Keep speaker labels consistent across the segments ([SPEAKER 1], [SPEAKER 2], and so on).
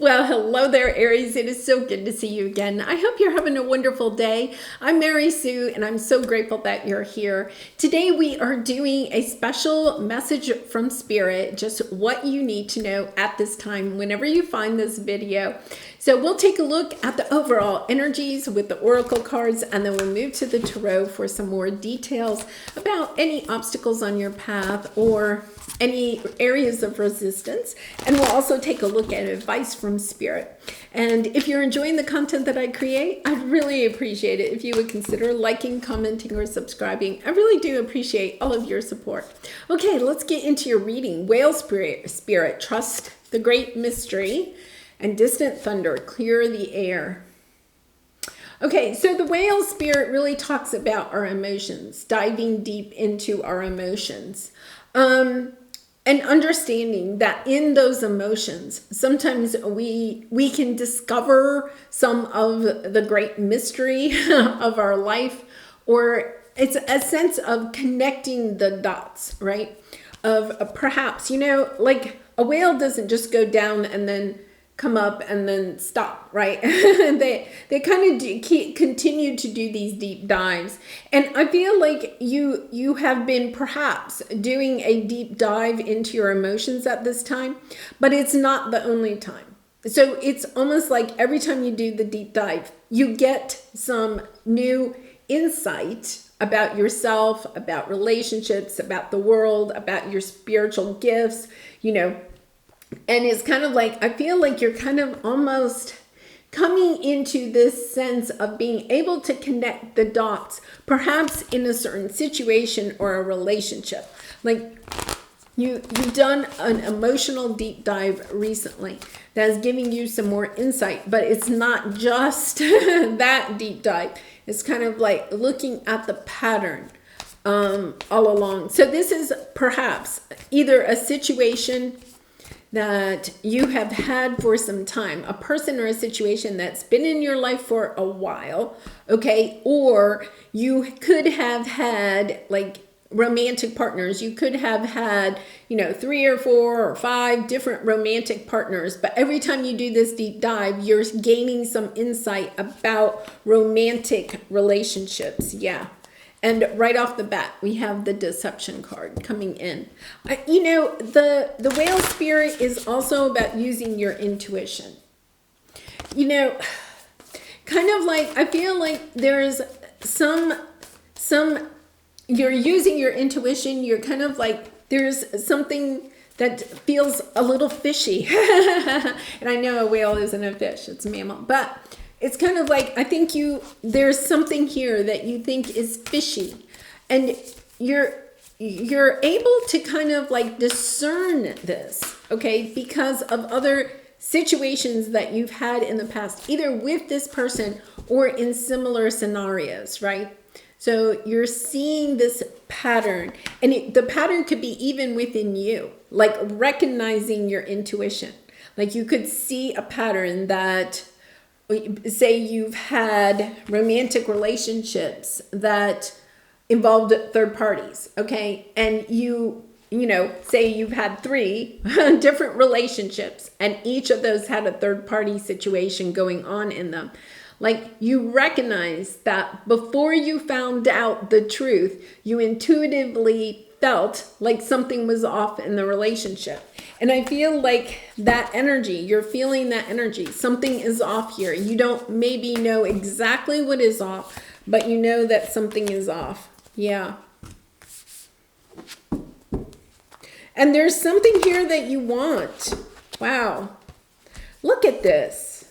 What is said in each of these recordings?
[SPEAKER 1] Well, hello there, Aries. It is so good to see you again. I hope you're having a wonderful day. I'm Mary Sue, and I'm so grateful that you're here. Today, we are doing a special message from Spirit, just what you need to know at this time whenever you find this video. So we'll take a look at the overall energies with the oracle cards, and then we'll move to the tarot for some more details about any obstacles on your path or any areas of resistance. And we'll also take a look at advice from Spirit. And if you're enjoying the content that I create, I'd really appreciate it if you would consider liking, commenting, or subscribing. I really do appreciate all of your support. Okay, let's get into your reading. Whale Spirit, trust the great mystery, and distant thunder, clear the air. Okay, so the Whale Spirit really talks about our emotions, diving deep into our emotions. And understanding that in those emotions, sometimes we can discover some of the great mystery of our life, or it's a sense of connecting the dots, right? Of perhaps, like a whale doesn't just go down and then come up and then stop, right? they kind of continue to do these deep dives, and I feel like you have been perhaps doing a deep dive into your emotions at this time, but it's not the only time. So it's almost like every time you do the deep dive, you get some new insight about yourself, about relationships, about the world, about your spiritual gifts, And it's kind of like, I feel like you're kind of almost coming into this sense of being able to connect the dots, perhaps in a certain situation or a relationship. Like you've done an emotional deep dive recently that is giving you some more insight, but it's not just that deep dive. It's kind of like looking at the pattern all along. So this is perhaps either a situation that you have had for some time, a person or a situation that's been in your life for a while, okay? Or you could have had like romantic partners. You could have had, 3 or 4 or 5 different romantic partners, but every time you do this deep dive, you're gaining some insight about romantic relationships. Yeah. And right off the bat, we have the deception card coming in. The Whale Spirit is also about using your intuition. Kind of like, I feel like there's some, you're using your intuition. You're kind of like, there's something that feels a little fishy. And I know a whale isn't a fish, it's a mammal, but it's kind of like, I think there's something here that you think is fishy, and you're able to kind of like discern this, okay, because of other situations that you've had in the past, either with this person or in similar scenarios, right? So you're seeing this pattern, and the pattern could be even within you, like recognizing your intuition. Like you could see a pattern that, say you've had romantic relationships that involved third parties, okay? And say you've had 3 different relationships, and each of those had a third party situation going on in them. Like you recognize that before you found out the truth, you intuitively felt like something was off in the relationship. And I feel like that energy, you're feeling that energy. Something is off here. You don't maybe know exactly what is off, but you know that something is off. Yeah. And there's something here that you want. Wow. Look at this.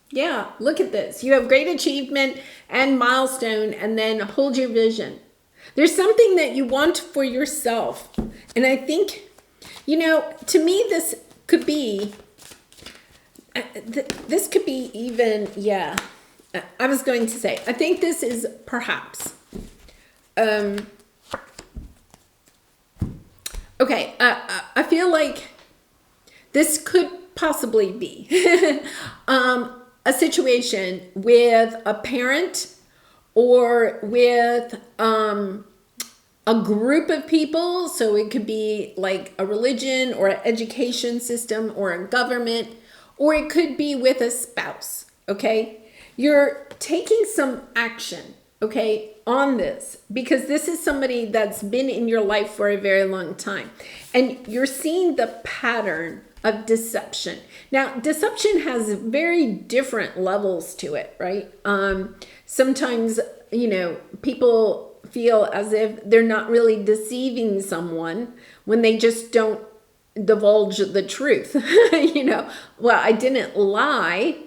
[SPEAKER 1] Yeah, look at this. You have great achievement and milestone, and then hold your vision. There's something that you want for yourself. And I think, to me, this could be even, yeah. I was going to say, I think this is perhaps, okay, I feel like this could possibly be a situation with a parent or with a group of people. So it could be like a religion or an education system or a government, or it could be with a spouse. Okay. You're taking some action, okay, on this, because this is somebody that's been in your life for a very long time. And you're seeing the pattern of deception. Now, deception has very different levels to it, right? Sometimes, people feel as if they're not really deceiving someone when they just don't divulge the truth. Well, I didn't lie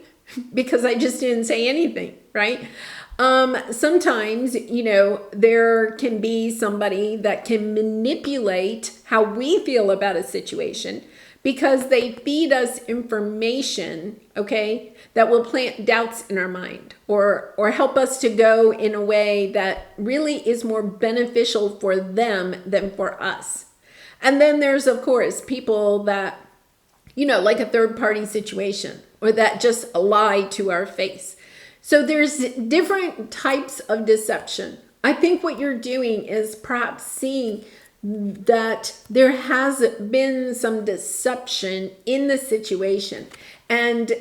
[SPEAKER 1] because I just didn't say anything, right? Sometimes, there can be somebody that can manipulate how we feel about a situation because they feed us information, okay, that will plant doubts in our mind or help us to go in a way that really is more beneficial for them than for us. And then there's, of course, people that, like a third party situation, or that just lie to our face. So there's different types of deception. I think what you're doing is perhaps seeing that there has been some deception in the situation. And,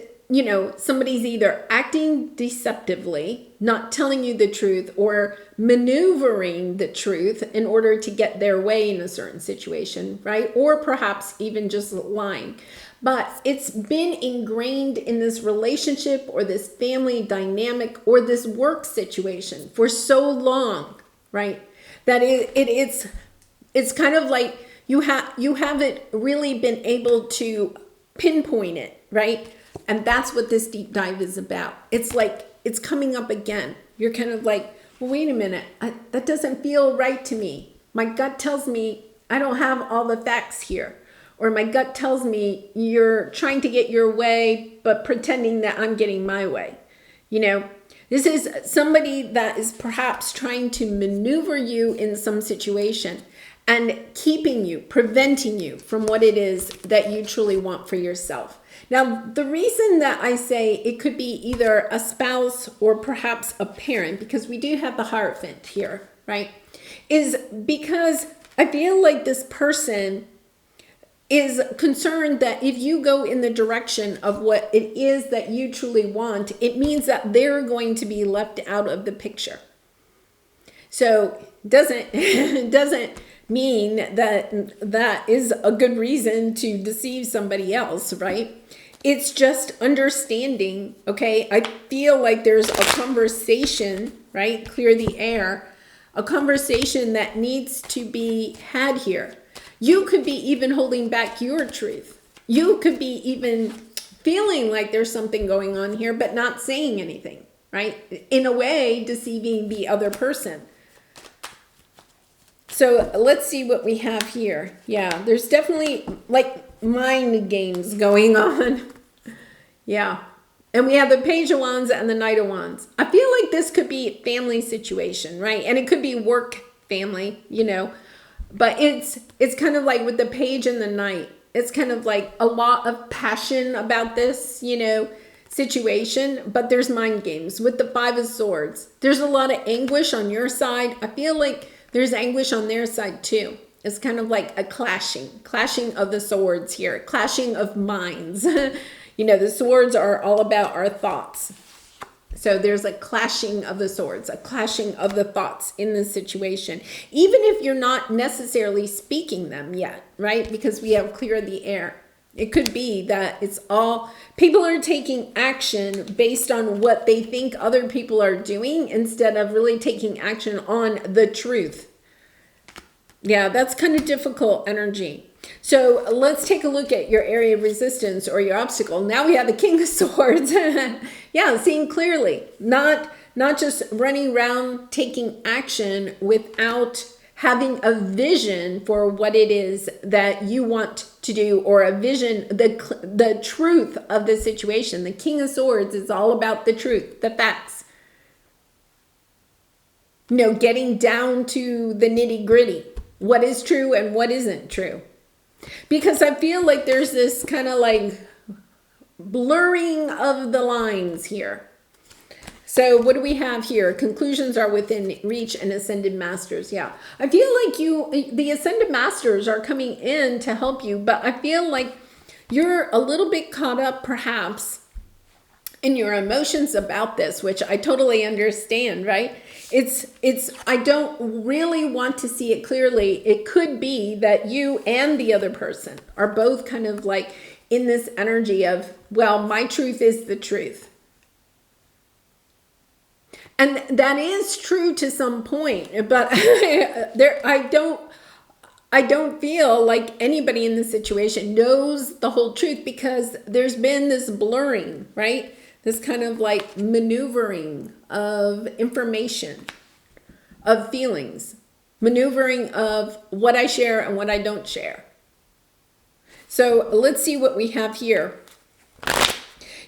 [SPEAKER 1] somebody's either acting deceptively, not telling you the truth, or maneuvering the truth in order to get their way in a certain situation, right? Or perhaps even just lying. But it's been ingrained in this relationship or this family dynamic or this work situation for so long, right? That it's kind of like you haven't really been able to pinpoint it, right? And that's what this deep dive is about. It's like it's coming up again. You're kind of like, well, wait a minute, that doesn't feel right to me. My gut tells me I don't have all the facts here. Or my gut tells me you're trying to get your way, but pretending that I'm getting my way. This is somebody that is perhaps trying to maneuver you in some situation and preventing you from what it is that you truly want for yourself. Now, the reason that I say it could be either a spouse or perhaps a parent, because we do have the Hierophant here, right, is because I feel like this person is concerned that if you go in the direction of what it is that you truly want, it means that they're going to be left out of the picture. So doesn't mean that is a good reason to deceive somebody else, right? It's just understanding, okay? I feel like there's a conversation, right? Clear the air. A conversation that needs to be had here. You could be even holding back your truth. You could be even feeling like there's something going on here, but not saying anything, right? In a way, deceiving the other person. So let's see what we have here. Yeah, there's definitely like mind games going on. Yeah. And we have the Page of Wands and the Knight of Wands. I feel like this could be a family situation, right? And it could be work family, But it's kind of like with the Page and the Knight. It's kind of like a lot of passion about this, situation. But there's mind games. With the Five of Swords, there's a lot of anguish on your side. I feel like there's anguish on their side too. It's kind of like a clashing of the swords here, clashing of minds. The swords are all about our thoughts. So there's a clashing of the swords, a clashing of the thoughts in this situation, even if you're not necessarily speaking them yet, right? Because we have clear the air. It could be that it's all, people are taking action based on what they think other people are doing instead of really taking action on the truth. Yeah, that's kind of difficult energy. So let's take a look at your area of resistance or your obstacle. Now we have the King of Swords. Yeah, seeing clearly, not just running around taking action without having a vision for what it is that you want to do, or a vision, the truth of the situation. The King of Swords is all about the truth, the facts. Getting down to the nitty gritty. What is true and what isn't true. Because I feel like there's this kind of like blurring of the lines here. So what do we have here? Conclusions are within reach and ascended masters. Yeah. I feel like the ascended masters are coming in to help you, but I feel like you're a little bit caught up perhaps in your emotions about this, which I totally understand, right? I don't really want to see it clearly. It could be that you and the other person are both kind of like in this energy of, well, my truth is the truth. And that is true to some point, but I don't feel like anybody in this situation knows the whole truth, because there's been this blurring, right? This kind of like maneuvering of information, of feelings, maneuvering of what I share and what I don't share. So let's see what we have here.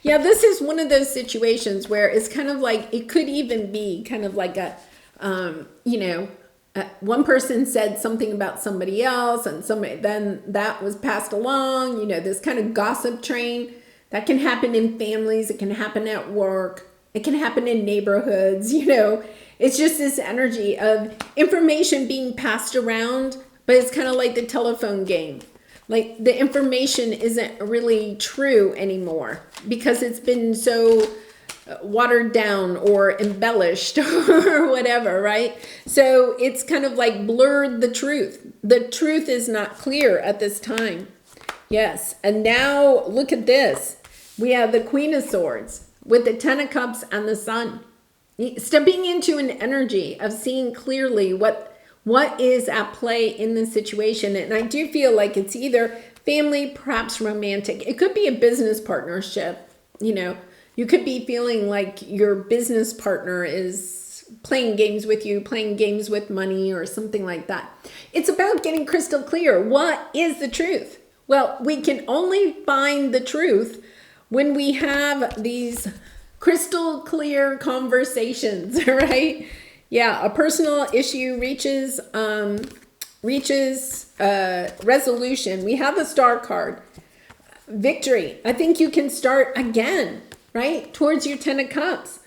[SPEAKER 1] Yeah, this is one of those situations where it's kind of like, it could even be kind of like a, one person said something about somebody else, and then that was passed along, this kind of gossip train that can happen in families. It can happen at work. It can happen in neighborhoods, it's just this energy of information being passed around, but it's kind of like the telephone game. Like the information isn't really true anymore because it's been so watered down or embellished or whatever, right? So it's kind of like blurred the truth. The truth is not clear at this time. Yes. And now look at this. We have the Queen of Swords with the Ten of Cups and the Sun. Stepping into an energy of seeing clearly what is at play in this situation. And I do feel like it's either family, perhaps romantic. It could be a business partnership. You could be feeling like your business partner is playing games with you, playing games with money or something like that. It's about getting crystal clear. What is the truth? Well, we can only find the truth when we have these crystal clear conversations, right? Yeah, a personal issue reaches resolution. We have the Star card. Victory. I think you can start again, right? Towards your Ten of Cups.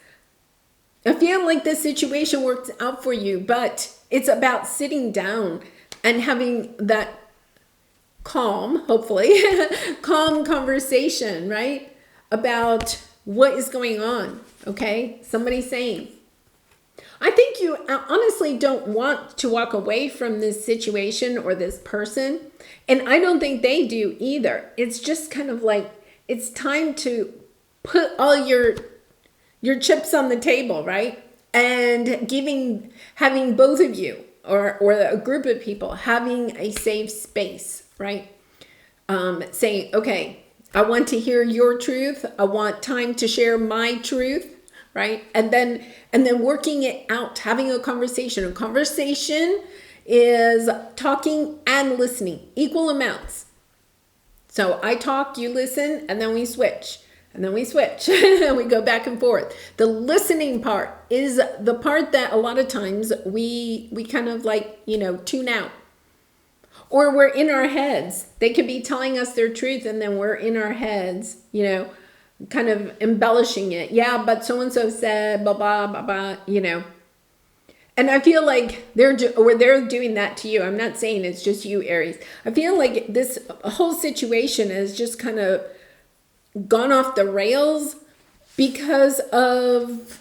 [SPEAKER 1] I feel like this situation works out for you, but it's about sitting down and having that calm, hopefully, calm conversation, right? About what is going on, okay? Somebody saying, I think you honestly don't want to walk away from this situation or this person. And I don't think they do either. It's just kind of like, it's time to put all your chips on the table, right? And having both of you or a group of people having a safe space, right? Saying, okay, I want to hear your truth. I want time to share my truth. Right? And then working it out, having a conversation. A conversation is talking and listening, equal amounts. So I talk, you listen, and then we switch. And then we switch. And we go back and forth. The listening part is the part that a lot of times we kind of like, tune out. Or we're in our heads. They could be telling us their truth, and then we're in our heads, kind of embellishing it. Yeah, but so-and-so said, blah, blah, blah, blah, And I feel like they're doing that to you. I'm not saying it's just you, Aries. I feel like this whole situation has just kind of gone off the rails because of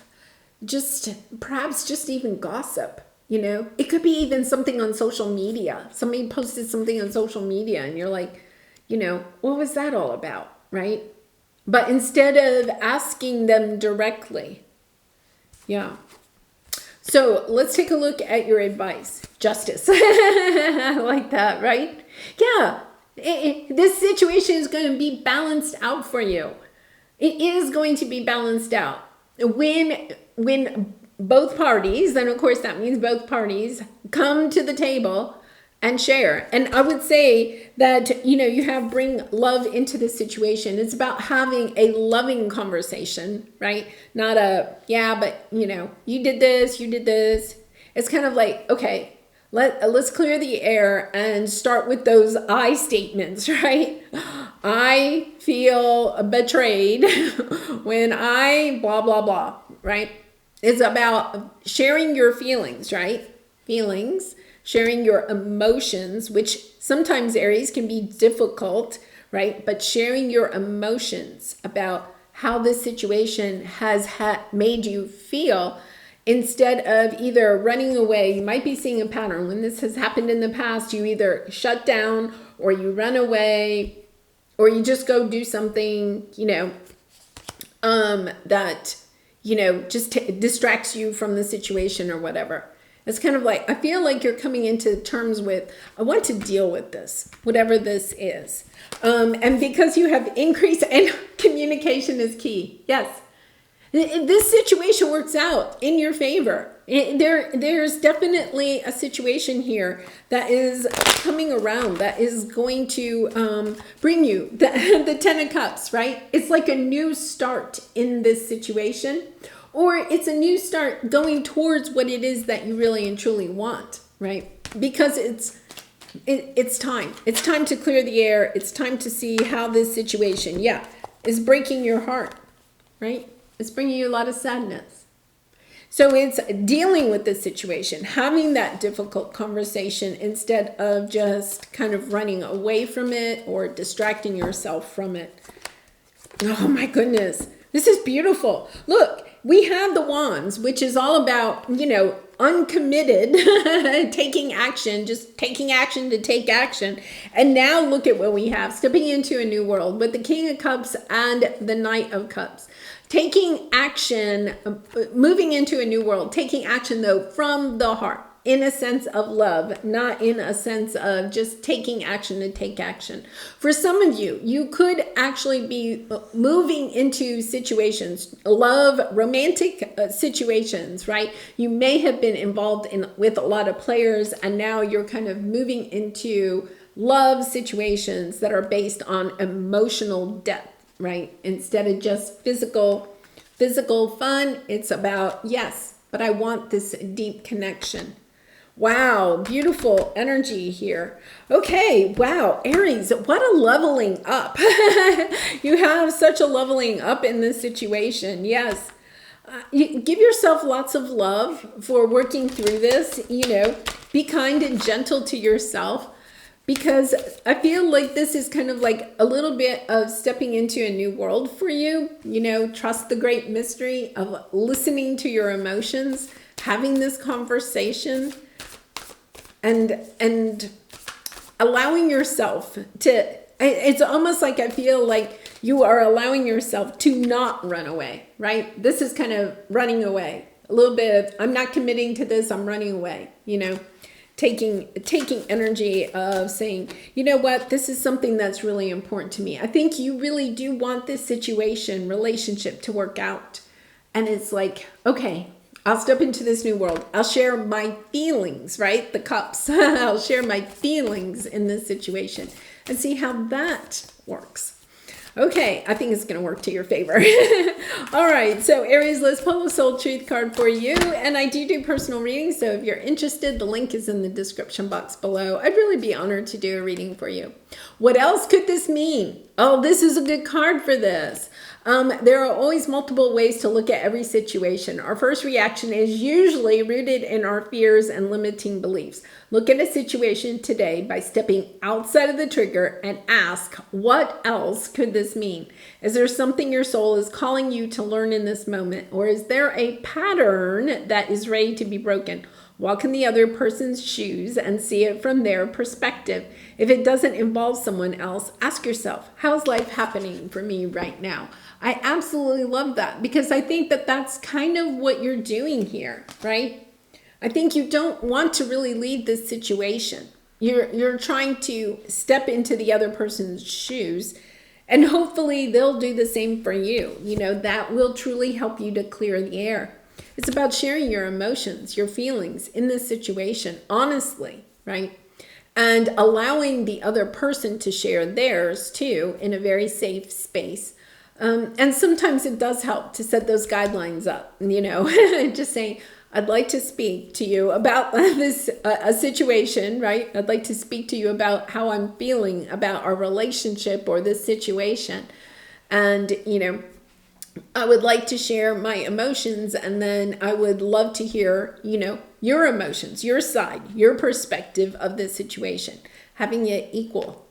[SPEAKER 1] perhaps just even gossip, It could be even something on social media. Somebody posted something on social media and you're like, what was that all about, right? But instead of asking them directly. Yeah. So let's take a look at your advice. Justice. I like that, right? Yeah. This situation is going to be balanced out for you. It is going to be balanced out. When both parties, then of course that means both parties, come to the table and share. And I would say that, you bring love into the situation. It's about having a loving conversation, right? Not yeah, but you did this. It's kind of like, okay, let's clear the air and start with those I statements, right? I feel betrayed when I blah, blah, blah. right? It's about sharing your feelings, right? Feelings, sharing your emotions, which sometimes, Aries, can be difficult, right? But sharing your emotions about how this situation has made you feel, instead of either running away. You might be seeing a pattern. When this has happened in the past, you either shut down or you run away or you just go do something, that, just distracts you from the situation or whatever. It's kind of like, I feel like you're coming into terms with, I want to deal with this, whatever this is. And because you have increased, and communication is key. Yes. This situation works out in your favor. There's definitely a situation here that is coming around, that is going to bring you the Ten of Cups, right? It's like a new start in this situation, or it's a new start going towards what it is that you really and truly want, right? Because it's time. It's time to clear the air. It's time to see how this situation, is breaking your heart, right? It's bringing you a lot of sadness. So it's dealing with this situation, having that difficult conversation instead of just kind of running away from it or distracting yourself from it. Oh my goodness. This is beautiful. Look, we have the Wands, which is all about, uncommitted, taking action, just taking action to take action. And now look at what we have, stepping into a new world with the King of Cups and the Knight of Cups. Taking action, moving into a new world, taking action though from the heart, in a sense of love, not in a sense of just taking action to take action. For some of you, you could actually be moving into situations, love, romantic situations, right? You may have been involved with a lot of players, and now you're kind of moving into love situations that are based on emotional depth, right? Instead of just physical fun, it's about, yes, but I want this deep connection. Wow, beautiful energy here. Okay, wow, Aries, what a leveling up. You have such a leveling up in this situation. Yes. You give yourself lots of love for working through this. Be kind and gentle to yourself, because I feel like this is kind of like a little bit of stepping into a new world for you. Trust the great mystery of listening to your emotions, having this conversation, and allowing yourself to, it's almost like I feel like you are allowing yourself to not run away, right? This is kind of running away. A little bit of, I'm not committing to this, I'm running away, taking energy of saying, you know what, this is something that's really important to me. I think you really do want this relationship to work out. And it's like, okay, I'll step into this new world. I'll share my feelings, right? The cups. I'll share my feelings in this situation and see how that works. Okay, I think it's going to work to your favor. All right, so Aries, let's pull a soul truth card for you. And I do personal readings, so if you're interested, the link is in the description box below. I'd really be honored to do a reading for you. What else could this mean? Oh, this is a good card for this. There are always multiple ways to look at every situation. Our first reaction is usually rooted in our fears and limiting beliefs. Look at a situation today by stepping outside of the trigger and ask, what else could this mean? Is there something your soul is calling you to learn in this moment? Or is there a pattern that is ready to be broken? Walk in the other person's shoes and see it from their perspective. If it doesn't involve someone else, ask yourself, how's life happening for me right now? I absolutely love that, because I think that that's kind of what you're doing here, right? I think you don't want to really lead this situation. You're trying to step into the other person's shoes, and hopefully they'll do the same for you. That will truly help you to clear the air. It's about sharing your emotions, your feelings in this situation, honestly, right? And allowing the other person to share theirs too in a very safe space. And sometimes it does help to set those guidelines up, just saying, I'd like to speak to you about this a situation, right? I'd like to speak to you about how I'm feeling about our relationship or this situation. And, I would like to share my emotions, and then I would love to hear, your emotions, your side, your perspective of the situation, having it equal.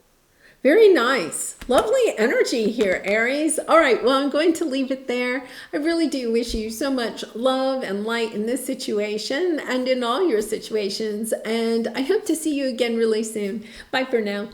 [SPEAKER 1] Very nice. Lovely energy here, Aries. All right, well, I'm going to leave it there. I really do wish you so much love and light in this situation and in all your situations. And I hope to see you again really soon. Bye for now.